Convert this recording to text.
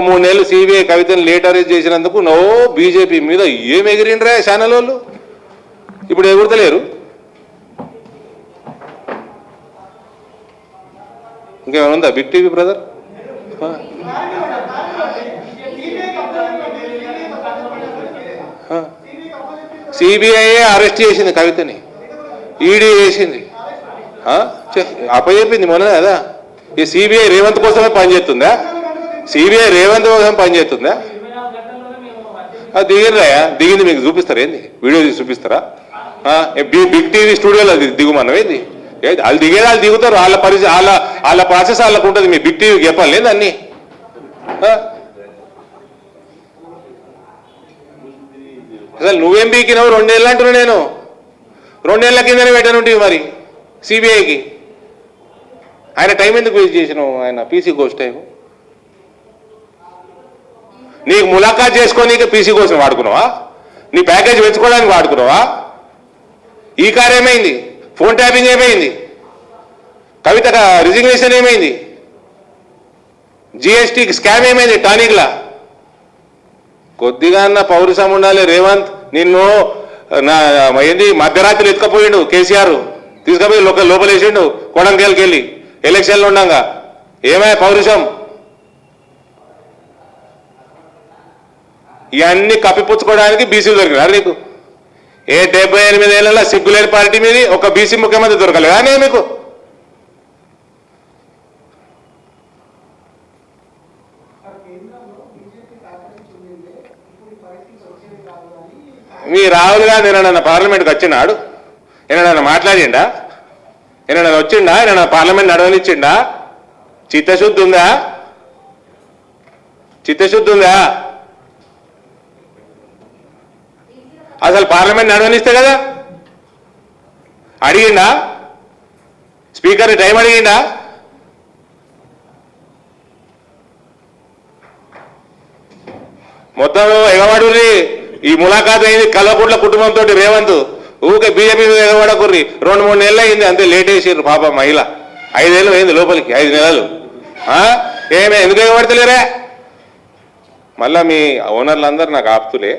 3 నెలలు సిబిఐ కవితను late arrest చేసినందుకు నో బీజేపీ మీద ఏం ఎగిరిండ్రా ఛానల్ వాళ్ళు, ఇప్పుడు ఎగురతలేరు. ఇంకేమైనా ఉందా big TV brother? CBI arrest చేసింది కవితని, ఈడీ చేసింది, అప్పచెప్పింది మొన్న కదా. ఈ సిబిఐ రేవంత్ కోసమే పనిచేస్తుందా? సిబిఐ రేవంత్ కోసం పనిచేస్తుందా? దిగిరాయా? దిగింది మీకు చూపిస్తారా? ఏంది వీడియో తీసి చూపిస్తారా? బిగ్ టీవీ స్టూడియోలో దిగుమన్నవేంది? వాళ్ళు దిగేది వాళ్ళు దిగుతారు, వాళ్ళ ప్రాసెస్ వాళ్ళకు ఉంటుంది. మీ బిగ్ టీవీకి చెప్పాలి లేదు అన్నీ. అసలు నువ్వేం బీకినావు? 2 నెలలు అంటున్నా నేను. 2 నెలల కిందనే పెట్టనుంటివి మరి సిబిఐకి. ఆయన టైం ఎందుకు వేస్ట్ చేసినావు? ఆయన పీసీ కోర్స్ టైం నీకు ములాఖాత్ చేసుకోనీకి పీసీ కోసం వాడుకున్నావా? నీ ప్యాకేజ్ పెంచుకోవడానికి వాడుకున్నావా? ఈ కార్ ఏమైంది? ఫోన్ ట్యాపింగ్ ఏమైంది? కవిత రిజిగ్నేషన్ ఏమైంది? జిఎస్టీకి స్కామ్ ఏమైంది? టానిక్లా కొద్దిగా అన్న పౌరుషం ఉండాలి. రేవంత్ నిన్ను ఏంది మధ్యరాత్రి ఎత్తుకపోయిండు కేసీఆర్, తీసుకుపోయి లోపలేసిండు కొడంగల్కి వెళ్ళి ఎలక్షన్లు ఉండగా. ఏమై పౌరుషం? ఇవన్నీ కప్పిపుచ్చుకోవడానికి బీసీలు దొరికినారు నీకు. 78 ఏళ్ళ సిగ్గులేని పార్టీ మీది ఒక బీసీ ముఖ్యమంత్రి దొరకలేదా నే మీకు? మీ రాహుల్ గాంధీ ఏమన్నా పార్లమెంట్కి వచ్చినాడు? ఏమన్నా మాట్లాడిండా? ఏమన్నా వచ్చిండా? ఏమన్నా పార్లమెంట్ నడవనిచ్చిండా? చిత్తశుద్ధి ఉందా? చిత్తశుద్ధి ఉందా? అసలు పార్లమెంట్ నడవనిస్తే కదా అడిగిండా? స్పీకర్ని టైం అడిగిండా? మొత్తం ఎగవాడుర్రి. ఈ ములాఖాత్ అయింది కల్వకుంట్ల కుటుంబంతో రేవంత్. ఊకే బీజేపీ మీద ఎగవాడకుర్రి. 2-3 నెలలు అయింది అంతే, లేట్ వేసారు పాప మహిళ. 5 ఏళ్ళు అయింది లోపలికి, 5 నెలలు. ఎందుకు ఎగబడతలేరా? మళ్ళా మీ ఓనర్లు అందరు నాకు ఆపుతులే.